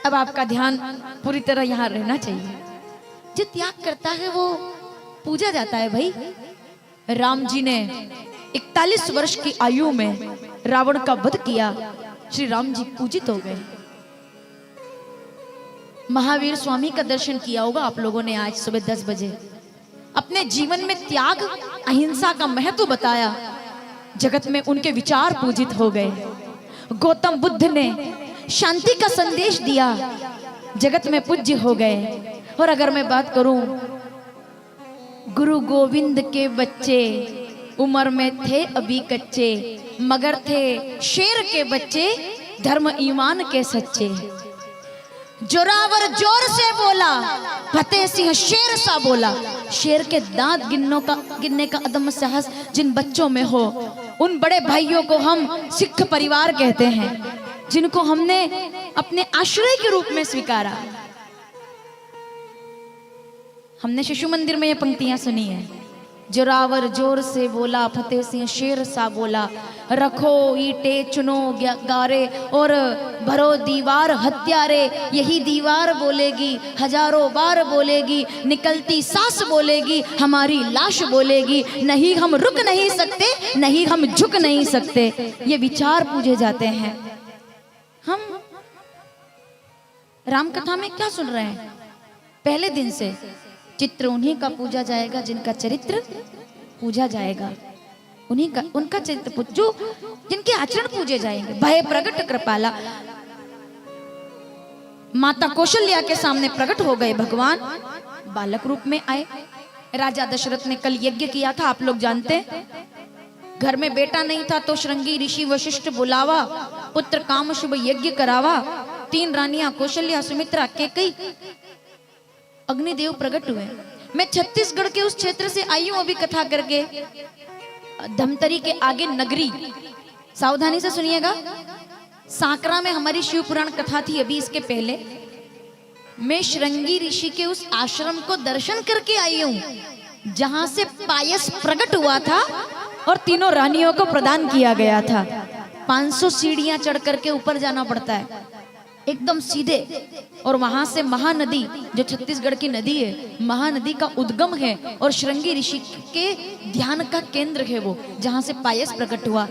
अब आपका ध्यान पूरी तरह यहाँ रहना चाहिए। जो त्याग करता है वो पूजा जाता है भाई। राम जी ने 41 वर्ष की आयु में रावण का वध किया, श्री राम जी पूजित हो गए। महावीर स्वामी का दर्शन किया होगा आप लोगों ने आज सुबह 10 बजे। अपने जीवन में त्याग अहिंसा का महत्व बताया, जगत में उनके विचार पूजित हो गए। गौतम बुद्ध ने शांति का संदेश दिया, जगत में पूज्य हो गए। और अगर मैं बात करूं, गुरु गोविंद के बच्चे उम्र में थे अभी कच्चे, मगर थे शेर के बच्चे धर्म ईमान के सच्चे। जोरावर जोर से बोला, फतेह सिंह शेर सा बोला। शेर के दांत गिनने का अदम्य साहस जिन बच्चों में हो, उन बड़े भाइयों को हम सिख परिवार कहते हैं, जिनको हमने अपने आश्रय के रूप में स्वीकारा। हमने शिशु मंदिर में ये पंक्तियां सुनी है। जोरावर जोर से बोला, फतेह सिंह शेर सा बोला। रखो ईंटे चुनो गारे और भरो दीवार हत्यारे। यही दीवार बोलेगी, हजारों बार बोलेगी, निकलती सांस बोलेगी, हमारी लाश बोलेगी। नहीं हम रुक नहीं सकते, नहीं हम झुक नहीं सकते। ये विचार पूजे जाते हैं। हम राम कथा में क्या सुन रहे हैं? पहले दिन से चित्र उन्हीं का पूजा जाएगा जिनका चरित्र पूजा जाएगा, उन्हीं का उनका चरित्र जो जिनके आचरण पूजे जाएंगे। भय प्रगट कृपाला, माता कौशल्या के सामने प्रकट हो गए भगवान, बालक रूप में आए। राजा दशरथ ने कल यज्ञ किया था, आप लोग जानते हैं। घर में बेटा नहीं था तो श्रृंगी ऋषि वशिष्ठ बुलावा, पुत्र काम शुभ यज्ञ करावा। 3 रानियां कौशल्या, सुमित्रा, कैकेयी, अग्निदेव प्रकट हुए। मैं छत्तीसगढ़ के उस क्षेत्र से आई हूं अभी कथा करके। धमतरी के आगे नगरी, सावधानी से सुनिएगा। सांकरा में हमारी शिव पुराण कथा थी अभी इसके पहले। मैं श्रृंगी ऋषि के उस आश्रम को दर्शन करके आई हूं जहां से पायस प्रकट हुआ था और 3 रानियों को प्रदान किया गया था। 500 सीढ़ियां चढ़ करके ऊपर जाना पड़ता है, एकदम सीधे। और वहां से महानदी, जो छत्तीसगढ़ की नदी है, महानदी का उद्गम है और श्रृंगी ऋषि के ध्यान का केंद्र है वो, जहां से पायस प्रकट हुआ।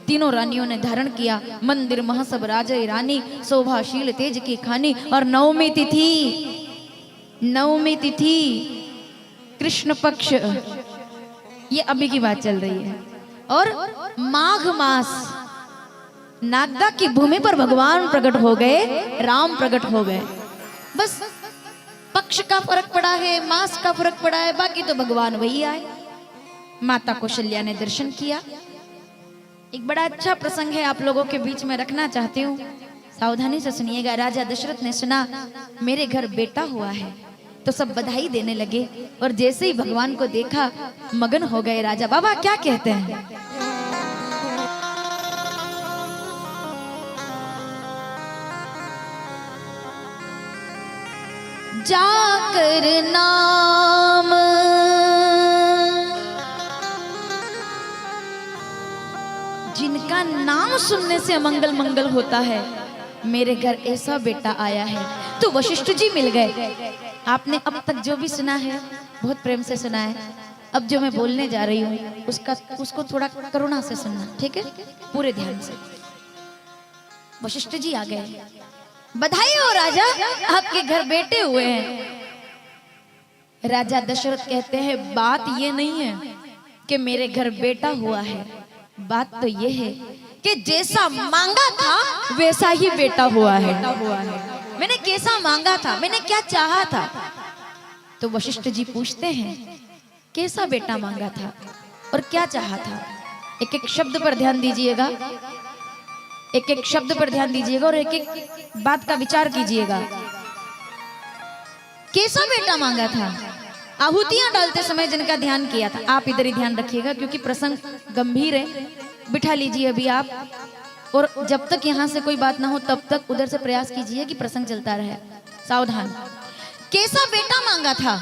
3 रानियों ने धारण किया। मंदिर मह सब राजा रानी, शोभाशील तेज की खानी। और नवमी तिथि कृष्ण पक्ष, ये अभी की बात चल रही है। और माघ मास, नागदा की भूमि पर भगवान प्रकट हो गए, राम प्रकट हो गए। बस पक्ष का फर्क पड़ा है, मास का फर्क पड़ा है, बाकी तो भगवान वही आए। माता कौशल्या ने दर्शन किया। एक बड़ा अच्छा प्रसंग है, आप लोगों के बीच में रखना चाहती हूँ, सावधानी से सुनिएगा। राजा दशरथ ने सुना मेरे घर बेटा हुआ है तो सब बधाई देने लगे। और जैसे ही भगवान को देखा मगन हो गए राजा। बाबा क्या कहते हैं? जाकर नाम जिनका नाम सुनने से मंगल मंगल होता है, मेरे घर ऐसा बेटा आया है। तो वशिष्ठ जी मिल गए। आपने अब तक जो भी सुना है बहुत प्रेम से सुना है। अब जो मैं बोलने जा रही हूँ उसको थोड़ा करुणा से सुनना, ठीक है? पूरे ध्यान से। वशिष्ठ जी आ गए। बधाई हो राजा, आपके घर बेटे हुए हैं। राजा दशरथ कहते हैं बात ये नहीं है कि मेरे घर बेटा हुआ है, बात तो ये है कि जैसा मांगा था वैसा ही बेटा हुआ है। मैंने कैसा मांगा था, मैंने क्या चाहा था। तो वशिष्ठ जी पूछते हैं कैसा बेटा मांगा था और क्या चाहा था? एक एक शब्द पर ध्यान दीजिएगा, एक एक शब्द पर ध्यान दीजिएगा और एक एक बात का विचार कीजिएगा। कैसा बेटा मांगा था? आहुतियां डालते समय जिनका ध्यान किया था, आप इधर ही ध्यान रखिएगा क्योंकि प्रसंग गंभीर है। बिठा लीजिए अभी आप, और जब तक यहाँ से कोई बात ना हो तब तक उधर से प्रयास कीजिए कि प्रसंग चलता रहे। सावधान। कैसा बेटा मांगा था?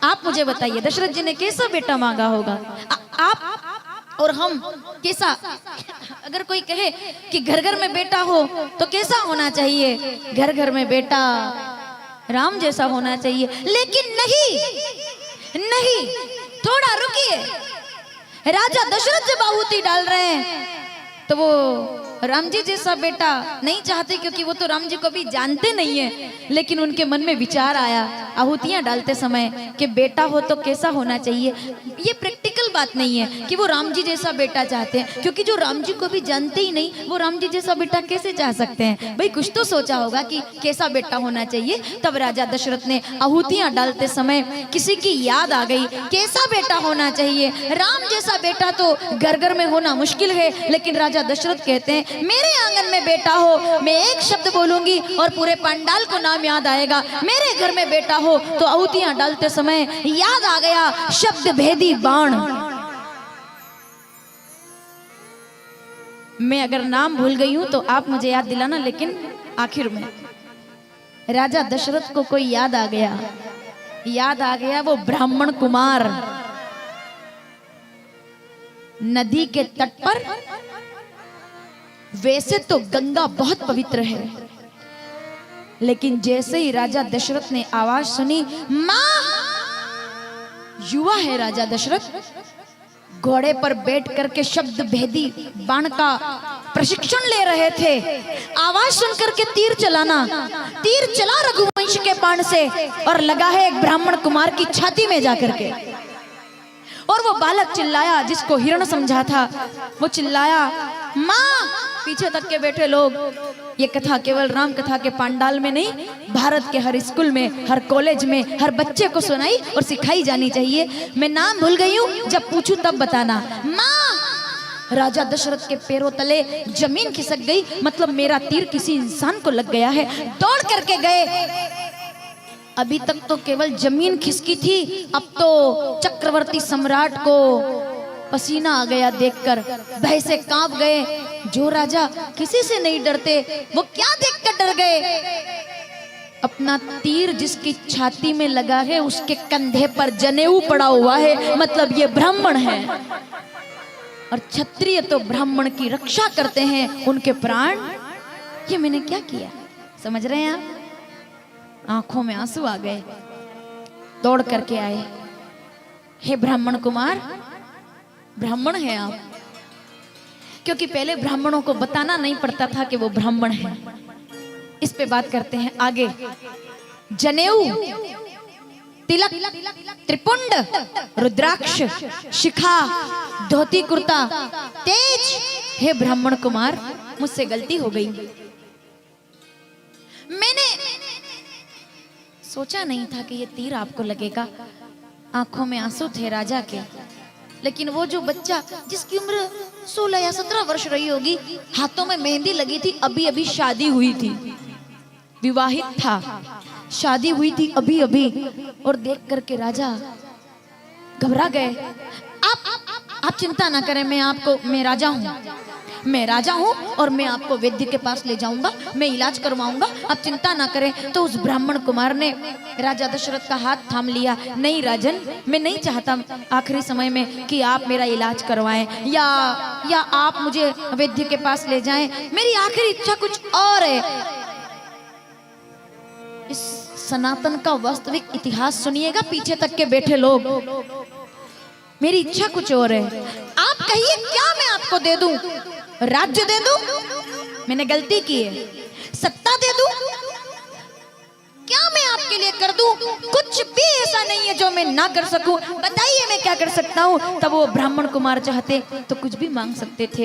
आप मुझे बताइए, दशरथ जी ने कैसा बेटा मांगा होगा? आप और हम कैसा, अगर कोई कहे कि घर घर में बेटा हो तो कैसा होना चाहिए, घर घर में बेटा राम जैसा होना चाहिए। लेकिन नहीं नहीं, थोड़ा रुकिए, राजा दशरथ जब आहुति डाल रहे हैं तो वो राम जी जैसा बेटा नहीं चाहते, क्योंकि वो तो राम जी को भी जानते नहीं है। लेकिन उनके मन में विचार आया आहुतियां डालते समय कि बेटा हो तो कैसा होना चाहिए। ये प्रैक्टिकल बात नहीं है कि वो राम जी जैसा बेटा चाहते हैं, क्योंकि जो राम जी को भी जानते ही नहीं वो राम जी जैसा बेटा कैसे चाह सकते हैं। भाई कुछ तो सोचा होगा कि कैसा बेटा होना चाहिए। तब राजा दशरथ ने आहुतियां डालते समय किसी की याद आ गई, कैसा बेटा होना चाहिए। राम जैसा बेटा तो घर घर में होना मुश्किल है, लेकिन राजा दशरथ कहते हैं मेरे आंगन में बेटा हो, मैं एक शब्द बोलूंगी और पूरे पंडाल को नाम याद आएगा। मेरे घर में बेटा हो तो आहुतियां डालते समय याद आ गया शब्द भेदी बाण। मैं अगर नाम भूल गई हूं तो आप मुझे याद दिलाना, लेकिन आखिर में राजा दशरथ को कोई याद आ गया, वो ब्राह्मण कुमार नदी के तट पर। वैसे तो गंगा बहुत पवित्र है, लेकिन जैसे ही राजा दशरथ ने आवाज सुनी, मां, युवा है राजा दशरथ, घोड़े पर बैठ करके शब्द भेदी बाण का प्रशिक्षण ले रहे थे। आवाज सुनकर के तीर चला रघुवंश के बाण से और लगा है एक ब्राह्मण कुमार की छाती में जाकर के। और वो बालक चिल्लाया, जिसको हिरण समझा था, वो चिल्लाया मां। पीछे तक के बैठे लोग, ये कथा केवल राम कथा के पंडाल में नहीं, भारत के हर स्कूल में, हर कॉलेज में, हर बच्चे को सुनाई और सिखाई जानी चाहिए। मैं नाम भूल गई हूँ, जब पूछूं तब बताना। मां। राजा दशरथ के पैरों तले जमीन खिसक गई, मतलब मेरा तीर किसी इंसान को लग गया है। दौड़ करके गए, अभी तक तो केवल जमीन खिसकी थी, अब तो चक्रवर्ती सम्राट को पसीना आ गया देखकर, भय से कांप गए। जो राजा किसी से नहीं डरते वो क्या देखकर डर गए। अपना तीर जिसकी छाती में लगा है उसके कंधे पर जनेऊ पड़ा हुआ है, मतलब ये ब्राह्मण है। और क्षत्रिय तो ब्राह्मण की रक्षा करते हैं, उनके प्राण। ये मैंने क्या किया, समझ रहे हैं आप? आंखों में आंसू आ गए, दौड़ करके आए। हे ब्राह्मण कुमार, ब्राह्मण हैं आप? क्योंकि पहले ब्राह्मणों को बताना नहीं पड़ता था कि वो ब्राह्मण हैं। इस पे बात करते हैं आगे। जनेऊ, तिलक, त्रिपुंड, रुद्राक्ष, शिखा, धोती कुर्ता, तेज। हे ब्राह्मण कुमार, मुझसे गलती हो गई, मैंने सोचा नहीं था कि ये तीर आपको लगेगा। आंखों में आंसू थे राजा के, लेकिन वो जो बच्चा जिसकी उम्र 16 या 17 वर्ष रही होगी, हाथों में मेहंदी लगी थी, अभी अभी शादी हुई थी, विवाहित था, शादी हुई थी अभी अभी, और देख करके राजा घबरा गए। आप चिंता ना करें, मैं राजा हूँ और मैं आपको वैद्य के पास ले जाऊंगा, मैं इलाज करवाऊंगा, आप चिंता ना करें। तो उस ब्राह्मण कुमार ने राजा दशरथ का हाथ थाम लिया। नहीं राजन, मैं नहीं चाहता आखिरी समय में कि आप मेरा इलाज करवाएं या आप मुझे वैद्य के पास ले जाएं, मेरी आखिरी इच्छा कुछ और है। इस सनातन का वास्तविक इतिहास सुनिएगा, पीछे तक के बैठे लोग, मेरी इच्छा कुछ और है। आप कहिए क्या मैं आपको दे दूं? राज्य दे दूं? मैंने गलती की है। सत्ता दे दूं? क्या मैं आपके लिए कर दूं? कुछ भी ऐसा नहीं है जो मैं ना कर सकूं। बताइए मैं क्या कर सकता हूं? तब वो ब्राह्मण कुमार चाहते तो कुछ भी मांग सकते थे,